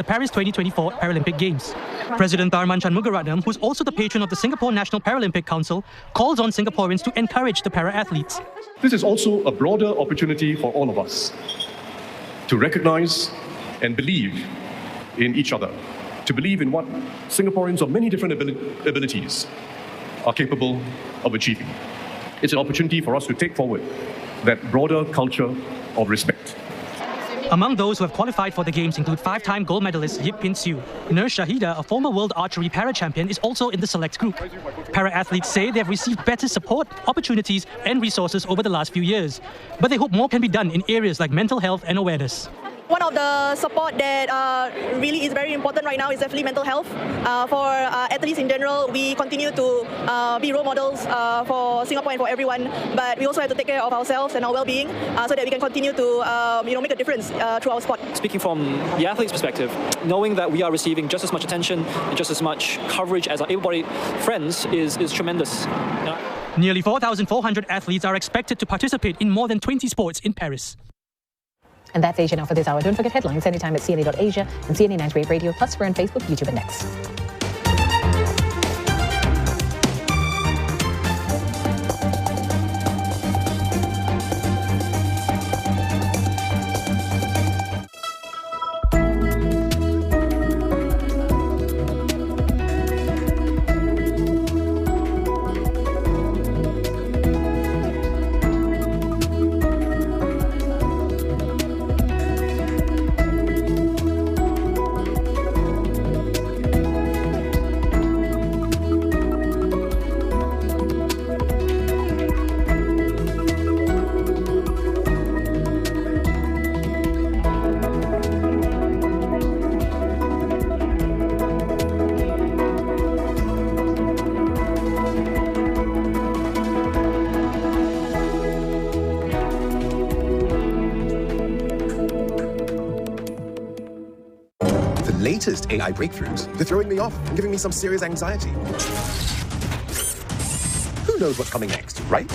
the Paris 2024 Paralympic Games. President Tharman Shanmugaratnam, who's also the patron of the Singapore National Paralympic Council, calls on Singaporeans to encourage the para-athletes. This is also a broader opportunity for all of us to recognize and believe in each other, to believe in what Singaporeans of many different abilities are capable of achieving. It's an opportunity for us to take forward that broader culture of respect. Among those who have qualified for the Games include 5-time gold medalist Yip Pin Siu. Nurse Shahida, a former world archery para-champion, is also in the select group. Para-athletes say they have received better support, opportunities and resources over the last few years. But they hope more can be done in areas like mental health and awareness. One of the support that really is very important right now is definitely mental health. For athletes in general, we continue to be role models for Singapore and for everyone, but we also have to take care of ourselves and our well-being so that we can continue to make a difference through our sport. Speaking from the athlete's perspective, knowing that we are receiving just as much attention and just as much coverage as our able-bodied friends is tremendous. Nearly 4,400 athletes are expected to participate in more than 20 sports in Paris. And that's Asia Now for this hour. Don't forget headlines anytime at CNA.Asia and CNA 98 Radio, plus we're on Facebook, YouTube and X. Latest AI breakthroughs, they're throwing me off and giving me some serious anxiety. Who knows what's coming next, right?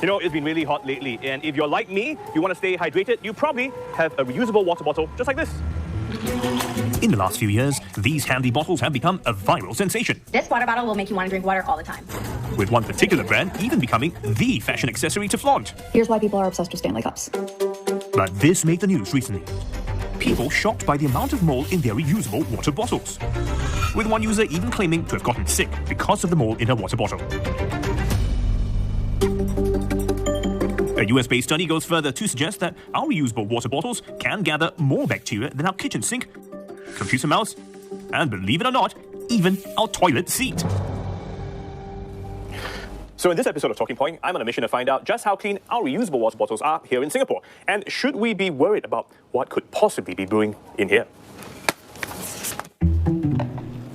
You know, it's been really hot lately, and if you're like me, you want to stay hydrated, you probably have a reusable water bottle just like this. In the last few years, these handy bottles have become a viral sensation. This water bottle will make you want to drink water all the time. With one particular brand even becoming the fashion accessory to flaunt. Here's why people are obsessed with Stanley Cups. But this made the news recently. People shocked by the amount of mold in their reusable water bottles. With one user even claiming to have gotten sick because of the mold in her water bottle. A US-based study goes further to suggest that our reusable water bottles can gather more bacteria than our kitchen sink, computer mouse, and believe it or not, even our toilet seat. So in this episode of Talking Point, I'm on a mission to find out just how clean our reusable water bottles are here in Singapore. And should we be worried about what could possibly be brewing in here?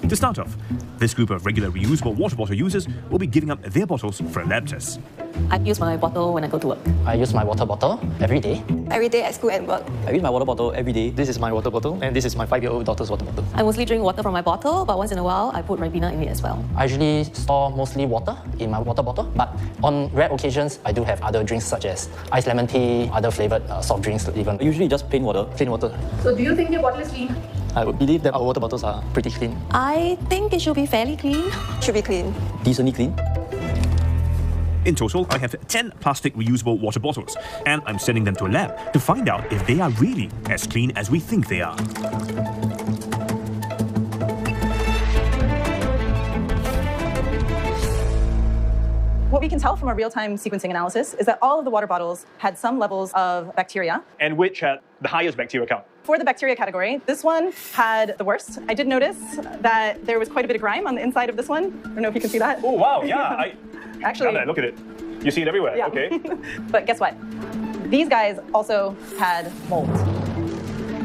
To start off, this group of regular reusable water bottle users will be giving up their bottles for a lab test. I use my bottle when I go to work. I use my water bottle every day. Every day at school and work. I use my water bottle every day. This is my water bottle, and this is my 5-year-old daughter's water bottle. I mostly drink water from my bottle, but once in a while, I put Ribena in it as well. I usually store mostly water in my water bottle, but on rare occasions, I do have other drinks such as iced lemon tea, other flavoured soft drinks even. Usually just plain water. Plain water. So do you think your bottle is clean? I would believe that our water bottles are pretty clean. I think it should be fairly clean. Should be clean. Decently clean. In total, I have 10 plastic reusable water bottles, and I'm sending them to a lab to find out if they are really as clean as we think they are. What we can tell from our real-time sequencing analysis is that all of the water bottles had some levels of bacteria. And which had the highest bacteria count? For the bacteria category, this one had the worst. I did notice that there was quite a bit of grime on the inside of this one. I don't know if you can see that. Oh, wow, yeah. Actually, look at it. You see it everywhere, yeah. Okay. But guess what? These guys also had mold.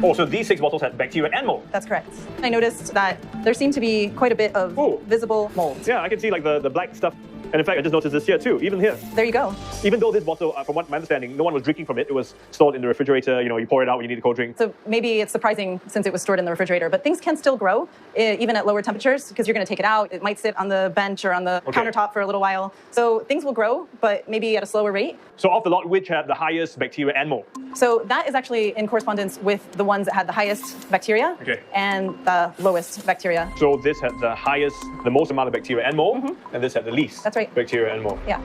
Oh, so these 6 bottles had bacteria and mold? That's correct. I noticed that there seemed to be quite a bit of visible mold. Yeah, I can see like the black stuff. And in fact, I just noticed this here too, even here. There you go. Even though this bottle, from what my understanding, no one was drinking from it. It was stored in the refrigerator. You know, you pour it out when you need a cold drink. So maybe it's surprising since it was stored in the refrigerator, but things can still grow even at lower temperatures because you're going to take it out. It might sit on the bench or on the countertop for a little while. So things will grow, but maybe at a slower rate. So of the lot, which had the highest bacteria and mold? So that is actually in correspondence with the ones that had the highest bacteria and the lowest bacteria. So this had the most amount of bacteria and mold, and this had the least bacteria and mold. Yeah.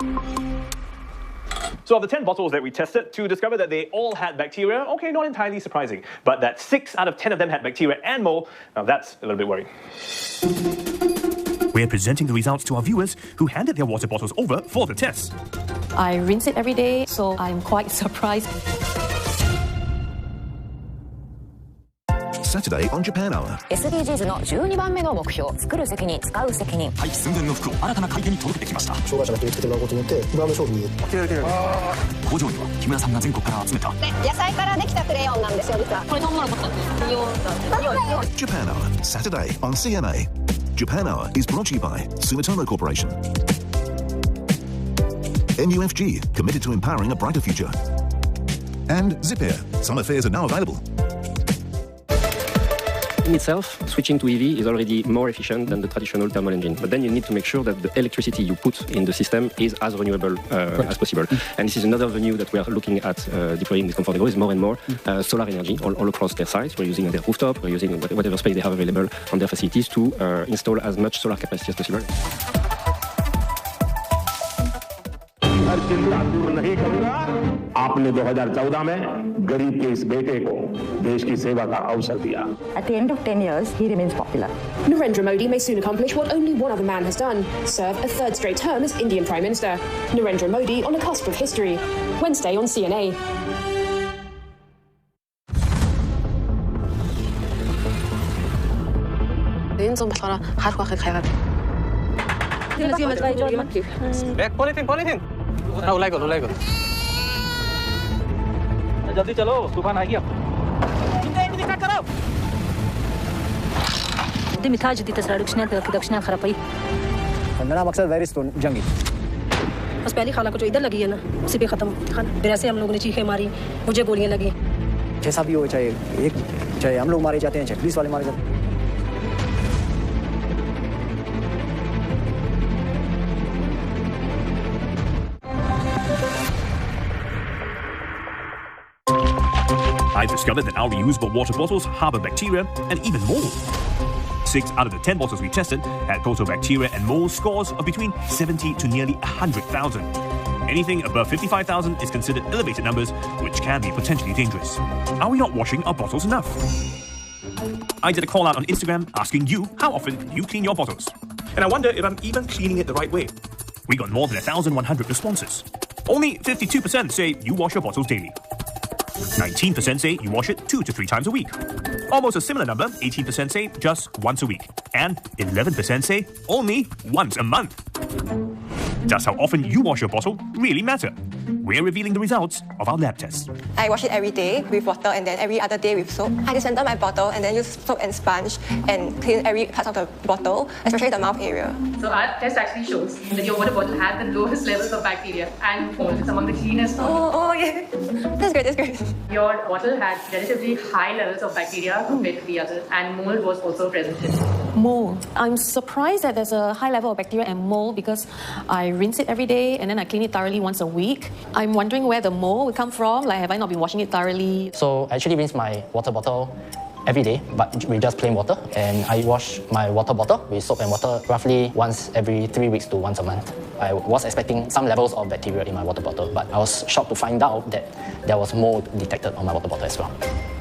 So of the 10 bottles that we tested, to discover that they all had bacteria, okay, not entirely surprising. But that 6 out of 10 of them had bacteria and mold, now that's a little bit worrying. We're presenting the results to our viewers who handed their water bottles over for the test. I rinse it every day, so I'm quite surprised. Saturday on Japan Hour. SDGs の12番目の目標、作る責任、使う責任。廃棄寸前の服を新たな買い手に届けてきました。障害者の手につけてもらうことによって、ブランド商品に。工場には木村さんが全国から集めた。野菜からできたクレヨンなんですよ、実は。これトウモロコシだって。Japan Hour, Saturday on CNA. Japan Hour is brought to you by Sumitomo Corporation. MUFG, committed to empowering a brighter future. And Zip-Air, summer fares are now available. In itself, switching to EV is already more efficient than the traditional thermal engine. But then you need to make sure that the electricity you put in the system is as renewable as possible. And this is another venue that we are looking at deploying with Comfort & Go is more and more solar energy all across their sites. We're using their rooftop, we're using whatever space they have available on their facilities to install as much solar capacity as possible. आपने 2014 में गरीब के इस बेटे को देश की सेवा का अवसर दिया. At the end of 10 years, he remains popular. Narendra Modi may soon accomplish what only one other man has done: serve a third straight term as Indian Prime Minister. Narendra Modi on the cusp of history. Wednesday on CNA. जल्दी चलो, तूफान आ गया। मेरा मकसद virus तो जंगी। बस पहली खाला को जो इधर लगी है ना, उसी पे खत्म। फिर ऐसे हम लोगों ने चीखें मारी, मुझे गोलियां लगी। जैसा भी हो, चाहे हम लोग मारे जाते हैं, चाहे पुलिस वाले मारे जाते हैं। I've discovered that our reusable water bottles harbour bacteria and even mold. 6 out of the 10 bottles we tested had total bacteria and mold scores of between 70 to nearly 100,000. Anything above 55,000 is considered elevated numbers, which can be potentially dangerous. Are we not washing our bottles enough? I did a call out on Instagram asking you how often you clean your bottles. And I wonder if I'm even cleaning it the right way. We got more than 1,100 responses. Only 52% say you wash your bottles daily. 19% say you wash it 2 to 3 times a week. Almost a similar number, 18% say just once a week. And 11% say only once a month. Does how often you wash your bottle really matter? We're revealing the results of our lab tests. I wash it every day with water and then every other day with soap. I disassemble my bottle and then use soap and sponge and clean every part of the bottle, especially the mouth area. So our test actually shows that your water bottle has the lowest levels of bacteria and mold. It's among the cleanest. Oh yeah. That's great, that's great. Your bottle had relatively high levels of bacteria compared to the others, and mold was also present. Mold. I'm surprised that there's a high level of bacteria and mold because I rinse it every day and then I clean it thoroughly once a week. I'm wondering where the mold would come from. Like, have I not been washing it thoroughly? So I actually rinse my water bottle every day, but with just plain water. And I wash my water bottle with soap and water roughly once every 3 weeks to once a month. I was expecting some levels of bacteria in my water bottle, but I was shocked to find out that there was mold detected on my water bottle as well.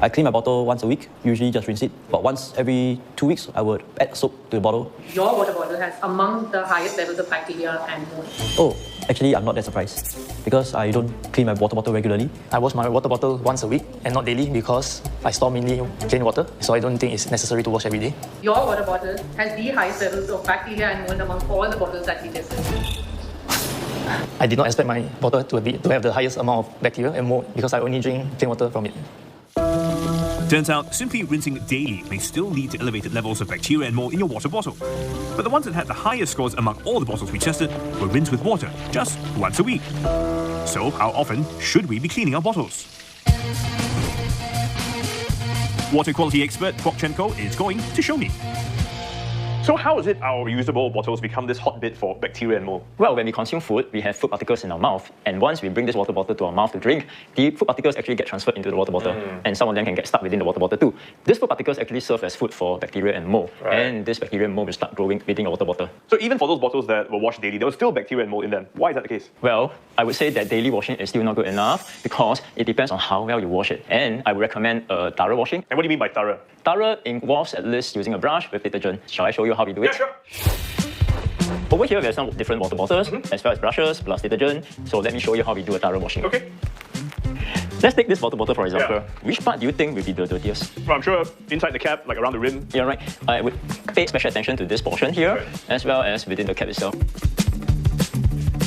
I clean my bottle once a week, usually just rinse it. But once every 2 weeks, I would add soap to the bottle. Your water bottle has among the highest levels of bacteria and mold. Oh, Actually, I'm not that surprised because I don't clean my water bottle regularly. I wash my water bottle once a week and not daily because I store mainly plain water, so I don't think it's necessary to wash every day. Your water bottle has the highest levels of bacteria and mold among all the bottles that we tested. I did not expect my bottle to have the highest amount of bacteria and mold because I only drink plain water from it. Turns out, simply rinsing daily may still lead to elevated levels of bacteria and mold in your water bottle. But the ones that had the highest scores among all the bottles we tested were rinsed with water just once a week. So, how often should we be cleaning our bottles? Water quality expert Kwokchenko is going to show me. So how is it our reusable bottles become this hotbed for bacteria and mold? Well, when we consume food, we have food particles in our mouth. And once we bring this water bottle to our mouth to drink, the food particles actually get transferred into the water bottle. And some of them can get stuck within the water bottle too. These food particles actually serve as food for bacteria and mold. And this bacteria and mold will start growing within your water bottle. So even for those bottles that were washed daily, there was still bacteria and mold in them. Why is that the case? Well, I would say that daily washing is still not good enough because it depends on how well you wash it. And I would recommend thorough washing. And what do you mean by thorough? Thorough involves at least using a brush with detergent. Shall I show you how we do it? Yeah, sure. Over here, we have some different water bottles, as well as brushes plus detergent. So let me show you how we do a thorough washing. Okay. Let's take this water bottle, for example. Yeah. Which part do you think will be the dirtiest? Well, I'm sure inside the cap, like around the rim. Yeah, right. I would pay special attention to this portion here, as well as within the cap itself.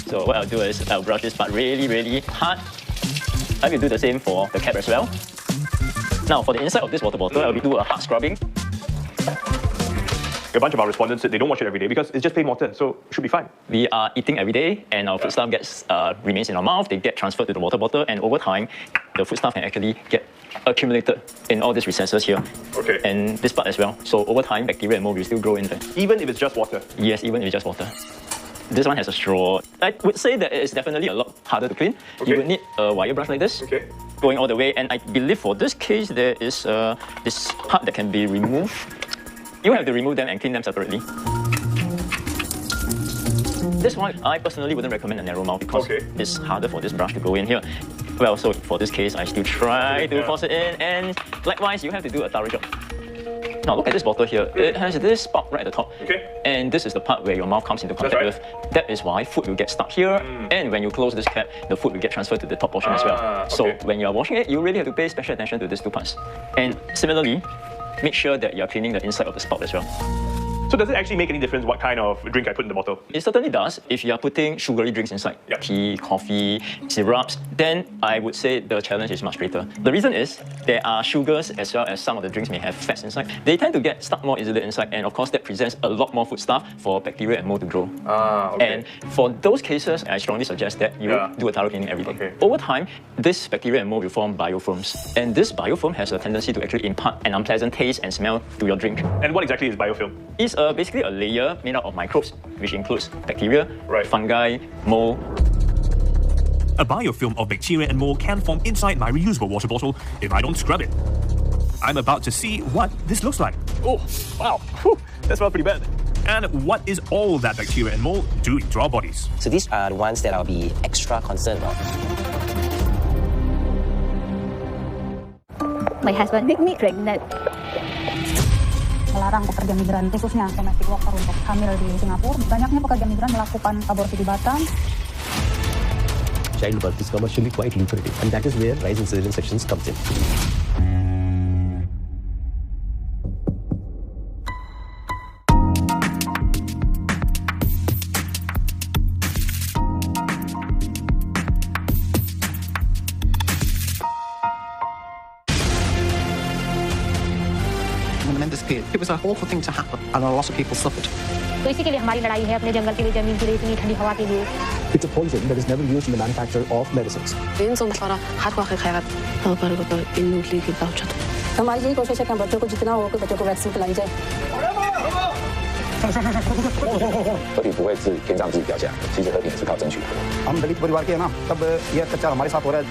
So what I'll do is I'll brush this part really, really hard. I will do the same for the cap as well. Now, for the inside of this water bottle, I will do a hard scrubbing. A bunch of our respondents said they don't wash it every day because it's just plain water, so it should be fine. We are eating every day, and our food stuff remains in our mouth. They get transferred to the water bottle, and over time, the food stuff can actually get accumulated in all these recesses here. Okay. And this part as well. So over time, bacteria and mold will still grow in there. Even if it's just water? Yes, even if it's just water. This one has a straw. I would say that it's definitely a lot harder to clean. Okay. You would need a wire brush like this, going all the way. And I believe for this case, there is this part that can be removed. You have to remove them and clean them separately. This one, I personally wouldn't recommend a narrow mouth because it's harder for this brush to go in here. Well, so for this case, I still try to force it in, and likewise, you have to do a thorough job. Now look at this bottle here. It has this spout right at the top. And this is the part where your mouth comes into contact with. That is why food will get stuck here. And when you close this cap, the food will get transferred to the top portion as well. So when you are washing it, you really have to pay special attention to these two parts. And similarly, make sure that you're cleaning the inside of the spout as well. So does it actually make any difference what kind of drink I put in the bottle? It certainly does. If you are putting sugary drinks inside, tea, coffee, syrups, then I would say the challenge is much greater. The reason is there are sugars as well as some of the drinks may have fats inside. They tend to get stuck more easily inside, and of course that presents a lot more food stuff for bacteria and mold to grow. And for those cases, I strongly suggest that you do a thorough cleaning every day. Over time, this bacteria and mold will form biofilms. And this biofilm has a tendency to actually impart an unpleasant taste and smell to your drink. And what exactly is biofilm? It's basically a layer made out of microbes, which includes bacteria, fungi, mold. A biofilm of bacteria and mold can form inside my reusable water bottle if I don't scrub it. I'm about to see what this looks like. Oh, wow. Whew. That smells pretty bad. And what is all that bacteria and mold doing to our bodies? So these are the ones that I'll be extra concerned about. My husband made me pregnant. Melarang pekerja migran, khususnya domestic worker untuk hamil di Singapura. Banyaknya pekerja migran melakukan aborsi di Batam. Childbirth is commercially quite lucrative, and that is where rise in surveillance sections comes in. It was an awful thing to happen, and a lot of people suffered. तो इसी के लिए हमारी लड़ाई है अपने जंगल के लिए, जमीन के लिए, इतनी ठंडी हवा के लिए. It's a poison that is never used in the manufacture of medicines. हमारी यही कोशिश है कि हम बच्चों को जितना हो बच्चों को वैक्सीन पिलाई जाए. 和平不会是天上自己掉下来的，其实和平是靠争取的。हम दलित परिवार के हैं ना, तब ये अत्याचार हमारे साथ हो रहा है.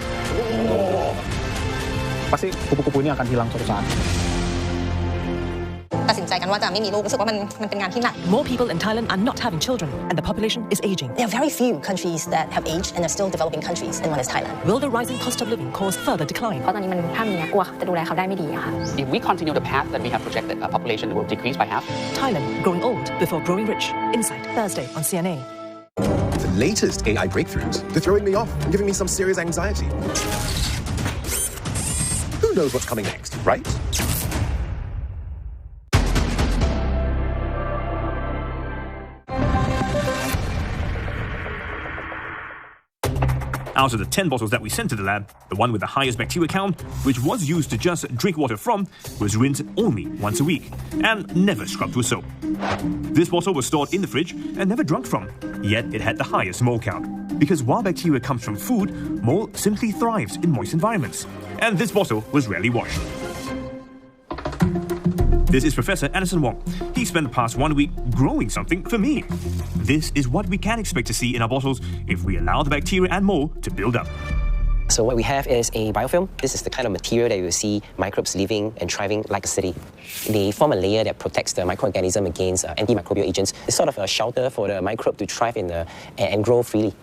Pasti kupu-kupu ini akan hilang suatu saat. ตัดสินใจกันว่าจะไม่มีลูกรู้สึกว่ามันเป็นงานที่หนัก More people in Thailand are not having children, and the population is aging. There are very few countries that have aged and are still developing countries, and one is Thailand. Will the rising cost of living cause further decline? เพราะตอนนี้มันถ้ามีกลัวจะดูแลเขาได้ไม่ดีค่ะ If we continue the path that we have projected, our population will decrease by half. Thailand growing old before growing rich. Insight Thursday on CNA. latest AI breakthroughs. They're throwing me off and giving me some serious anxiety. Who knows what's coming next, right? Out of the 10 bottles that we sent to the lab, the one with the highest bacteria count, which was used to just drink water from, was rinsed only once a week and never scrubbed with soap. This bottle was stored in the fridge and never drunk from, yet it had the highest mold count. Because while bacteria comes from food, mold simply thrives in moist environments. And this bottle was rarely washed. This is Professor Anderson Wong. He spent the past 1 week growing something for me. This is what we can expect to see in our bottles if we allow the bacteria and mold to build up. So what we have is a biofilm. This is the kind of material that you will see microbes living and thriving like a city. They form a layer that protects the microorganism against antimicrobial agents. It's sort of a shelter for the microbe to thrive in and grow freely.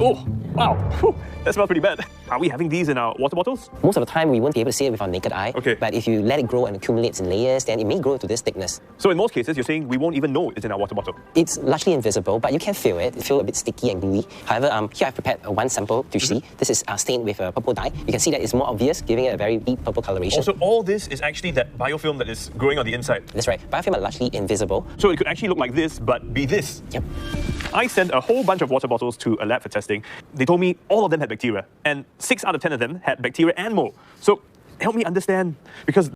Oh, wow. Whew. That smells pretty bad. Are we having these in our water bottles? Most of the time, we won't be able to see it with our naked eye. Okay. But if you let it grow and accumulates in layers, then it may grow to this thickness. So in most cases, you're saying we won't even know it's in our water bottle? It's largely invisible, but you can feel it. It feels a bit sticky and gluey. However, here I've prepared one sample to see. This is stained with a purple dye. You can see that it's more obvious, giving it a very deep purple coloration. So all this is actually that biofilm that is growing on the inside? That's right. Biofilm are largely invisible. So it could actually look like this, but be this? Yep. I sent a whole bunch of water bottles to a lab for testing. They told me all of them had bacteria, and 6 out of 10 of them had bacteria and mold. So help me understand, because